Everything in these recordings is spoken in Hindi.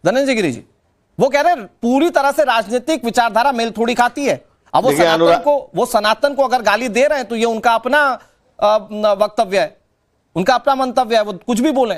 धनंजय गिरी जी, वो कह रहे हैं पूरी तरह से राजनीतिक विचारधारा मेल थोड़ी खाती है। अब वो सनातन को अगर गाली दे रहे हैं तो ये उनका अपना वक्तव्य है, उनका अपना मंतव्य है, वो कुछ भी बोले।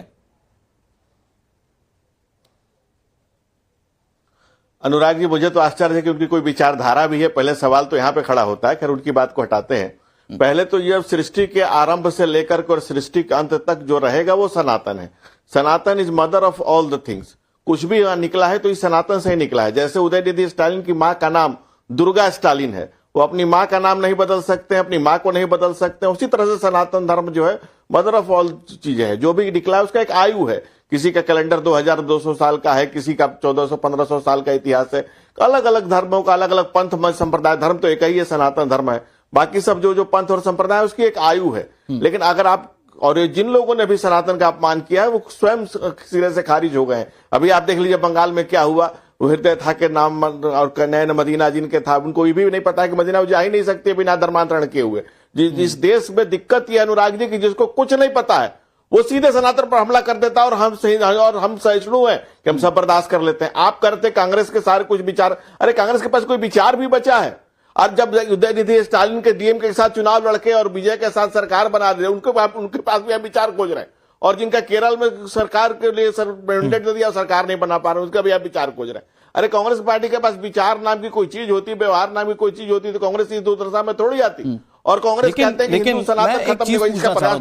अनुराग जी, मुझे तो आश्चर्य है कि उनकी कोई विचारधारा भी है। पहले सवाल तो यहां पे खड़ा होता है, खैर उनकी बात को हटाते हैं। पहले तो ये सृष्टि के आरंभ से लेकर के और सृष्टि के अंत तक जो रहेगा वो सनातन है। Sanatan is mother of all the things. कुछ भी निकला है तो इस सनातन से ही निकला है। जैसे उदयनिधि स्टालिन की मां का नाम दुर्गा स्टालिन है, वो अपनी मां का नाम नहीं बदल सकते हैं, अपनी मां को नहीं बदल सकते हैं। उसी तरह से सनातन धर्म जो है मदर ऑफ ऑल चीजें हैं। जो भी निकला है उसका एक आयु है। किसी का कैलेंडर 2200 साल का है, किसी का 1400-1500 साल का इतिहास है। अलग अलग धर्मों का अलग अलग पंथ मत संप्रदाय, धर्म तो एक ही है, सनातन धर्म है। बाकी सब जो पंथ और संप्रदाय उसकी एक आयु है। लेकिन अगर आप, और जिन लोगों ने भी सनातन का अपमान किया है वो स्वयं सिरे से खारिज हो गए हैं। अभी आप देख लीजिए बंगाल में क्या हुआ। हृदय था के नाम और नैन मदीना जिनके था, उनको ये भी नहीं पता है कि मदीना जा ही नहीं सकते बिना धर्मांतरण किए हुए। जिस देश में दिक्कत ये अनुराग जी की जिसको कुछ नहीं पता है वो सीधे सनातन पर हमला कर देता है, और हम सहिष्णु हैं कि हम सब बर्दाश्त कर लेते हैं। आप करते कांग्रेस के सारे कुछ विचार, अरे कांग्रेस के पास कोई विचार भी बचा है? और जब उदयनिधि स्टालिन के डीएम के साथ चुनाव लड़के और विजय के साथ सरकार बना रहे, उनके पास भी विचार खोज रहे हैं। और जिनका केरल में सरकार के लिए मैंडेट दे दिया, सरकार नहीं बना पा रहे, उसका भी आप विचार खोज रहे हैं। अरे कांग्रेस पार्टी के पास विचार नाम की कोई चीज होती, व्यवहार नाम की कोई चीज होती तो कांग्रेस इस दूरदर्शा में थोड़ी आती। और कांग्रेस कहते हैं कि हिंदू सनातन खत्म नहीं हुआ, इसका प्रयास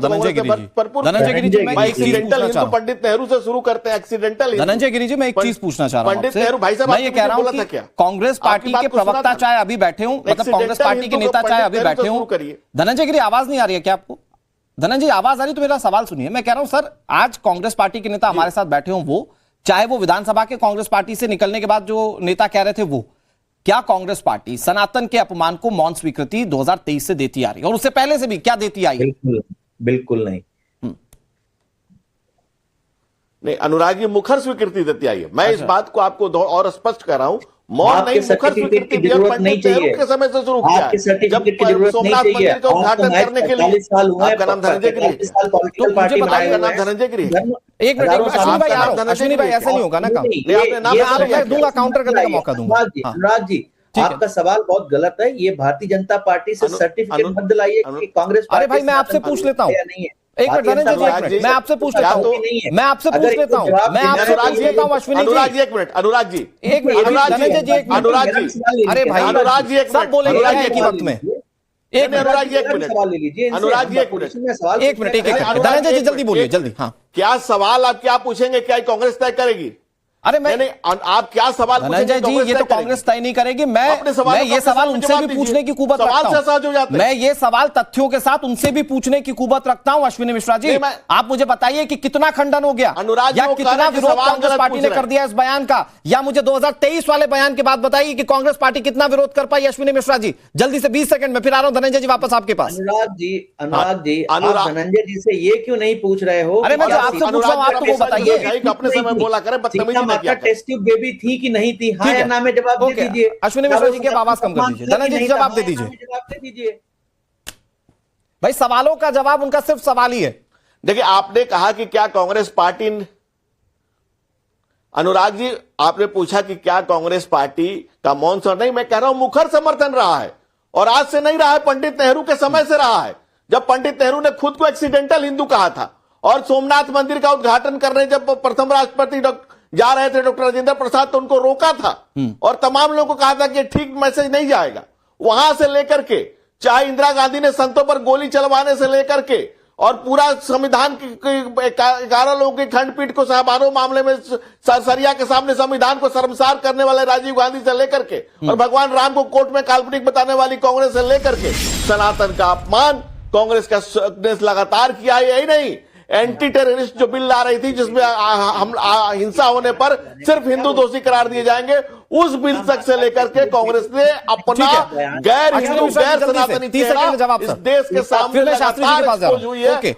भरपूर। हिंदू पंडित नेहरू से शुरू करते हैं, एक्सीडेंटल। धनंजय गिरी जी, मैं एक चीज पूछना चाह रहा हूं पंडित नेहरू भाई साहब, मैं ये कह रहा हूं कि कांग्रेस पार्टी के प्रवक्ता चाहे अभी बैठे हों, मतलब कांग्रेस पार्टी के नेता चाहे अभी बैठे हों, धनंजय गिरी आवाज नहीं आ रही है क्या आपको? धनंजय आवाज आ रही तो मेरा सवाल सुनिए। मैं कह रहा हूं सर, आज कांग्रेस पार्टी के नेता हमारे साथ बैठे हों, वो चाहे वो विधानसभा के कांग्रेस पार्टी से निकलने के बाद जो नेता कह रहे थे वो, क्या कांग्रेस पार्टी सनातन के अपमान को मौन स्वीकृति 2023 से देती आ रही है और उससे पहले से भी क्या देती आई? बिल्कुल नहीं। नहीं, अनुराग जी मुखर स्वीकृति देती आई है। मैं इस बात को आपको और स्पष्ट कर रहा हूं, मौन नहीं, मुखर स्वीकृति पंडित नेहरू के समय से शुरू किया है। जब सोमनाथ मंदिर का उद्घाटन करने के लिए, आपका नाम धनंजय गिरी, तो मुझे बताइए, नाम धनंजय गिरी। एक मिनट अश्विनी भाई, ऐसे नहीं होगा ना काम। मैं दूंगा, काउंटर करने का मौका दूंगा। अनुराग जी, आपका सवाल बहुत गलत है। ये भारतीय जनता पार्टी से सर्टिफिकेट मत दिलाइए कि कांग्रेस। अरे भाई, मैं आपसे पूछ लेता हूँ, एक मिनट धनंजय जी, मैं आपसे पूछ लेता हूँ, मैं आपसे पूछ लेता हूँ, मैं आपसे पूछ लेता हूँ अश्विनी जी, एक मिनट, अनुराग जी, एक मिनट, धनंजय जी, अनुराग जी, अरे भाई अनुराग जी, सब बोलेंगे एक ही वक्त में। एक अनुराग जी, एक मिनट सवाल ले लीजिए। अनुराग जी, एक मिनट, एक मिनट, एक धनंजय जी जल्दी बोलिए, जल्दी। हाँ, क्या सवाल आप क्या पूछेंगे? क्या कांग्रेस तय करेगी? अरे मैं नहीं, आप क्या सवाल धनंजय जी, ये तो कांग्रेस तय नहीं करेगी। मैं ये सवाल उनसे भी पूछने की कुवत रखता हूं। मैं ये सवाल तथ्यों के साथ उनसे भी पूछने की कुवत रखता हूं। अश्विनी मिश्रा जी, आप मुझे बताइए कि कितना खंडन हो गया, या कितना विरोध कांग्रेस पार्टी ने कर दिया इस बयान का, या मुझे 2023 वाले बयान के बाद बताइए कि कांग्रेस पार्टी कितना विरोध कर पाई। अश्विनी मिश्रा जी जल्दी से 20 सेकंड में, फिर आ रहा हूं धनंजय जी वापस आपके पास। अनुराग जी, आप धनंजय जी से ये क्यों नहीं पूछ रहे हो? अरे मैं आपसे पूछ रहा हूं, आप तो वो बताइए। अपने समय बोला करें, बदतमीजी ना किया करें। बेबी थी कि नहीं थी? हाँ या ना में जवाब दे दीजिए। अश्विनी मिश्रा जी की आवाज कम कर दीजिए, धनंजय जी जवाब दे दीजिए। भाई सवालों का जवाब उनका सिर्फ सवाल ही है। देखिए, आपने कहा कि क्या कांग्रेस पार्टी, अनुराग जी आपने पूछा कि क्या कांग्रेस पार्टी का मौन समर्थन? नहीं, मैं कह रहा हूं मुखर समर्थन रहा है, और आज से नहीं रहा है, पंडित नेहरू के समय से रहा है। जब पंडित नेहरू ने खुद को एक्सीडेंटल हिंदू कहा था, और सोमनाथ मंदिर का उद्घाटन करने जब प्रथम राष्ट्रपति जा रहे थे डॉक्टर राजेंद्र प्रसाद, तो उनको रोका था और तमाम लोगों को कहा था कि ठीक मैसेज नहीं जाएगा। वहां से लेकर के, चाहे इंदिरा गांधी ने संतों पर गोली चलवाने से लेकर के, और पूरा संविधान की 11 लोगों की खंडपीठ को शाहबानो मामले में सरिया के सामने संविधान को शर्मसार करने वाले राजीव गांधी से लेकर के, और भगवान राम को कोर्ट में काल्पनिक बताने वाली कांग्रेस से लेकर के, सनातन का अपमान कांग्रेस का लगातार किया है। यही नहीं, एंटी टेररिस्ट जो बिल ला रही थी, जिसमें हिंसा होने पर सिर्फ हिंदू दोषी करार दिए जाएंगे, उस बिल तक से लेकर के कांग्रेस ने अपना गैर हिंदू, गैर सनातनी चेहरा इस देश के सामने लगातार हुई है।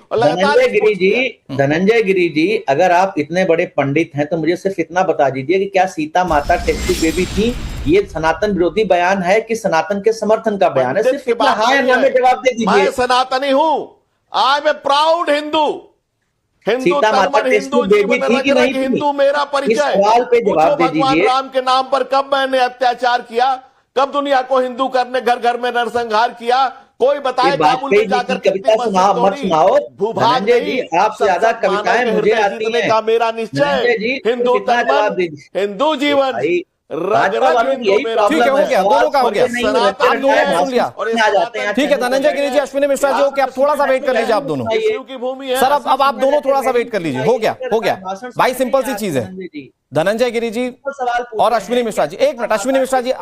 धनंजय गिरी जी, अगर आप इतने बड़े पंडित हैं तो मुझे सिर्फ इतना बता दीजिए कि क्या सीता माता टेस्टी बेबी थी ये सनातन विरोधी बयान है कि सनातन के समर्थन का बयान है? सिर्फ इतना हाँ या ना में जवाब दे दीजिए। मैं सनातनी हूं, I am a proud Hindu. Hindu Sita माता तन मन टेस्ट हिंदू बेबी जीवन थी रख कि रख नहीं थी? हिंदू मेरा इस परिचय। सवाल पे पूछो जवाब दे भगवान दीजिए। राम के नाम पर कब मैंने अत्याचार किया, कब दुनिया को हिंदू करने घर घर में नरसंहार किया, कोई बताए काबुल में जाकर की कविता सुनाओ, मत सुनाओ। भूभाग धनंजय जी, आपसे ज्यादा कविताएं मुझे आती हैं। का मेरा धनंजय निश्चय, जी, हिंदू कितना तन जवाब मन दीजिए। हिंदू जीवन भाई, रग भाजपा रग वालों की हिंदू यही मेरा ठीक है, हो गया, दोनों का हो गया। सनातन आप दोनों ने सुन लिया। आ जाते हैं। ठीक है धनंजय गिरी जी, अश्विनी मिश्रा जी, ओके, आप थोड़ा सा वेट कर लीजिए आप दोनों। विष्णु की भूमि है सर अब आप दोनों थोड़ा सा वेट कर लीजिए, हो गया हो गया भाई, सिंपल सी चीज है। धनंजय गिरी जी और अश्विनी मिश्रा जी, एक मिनट, अश्विनी मिश्रा जी आप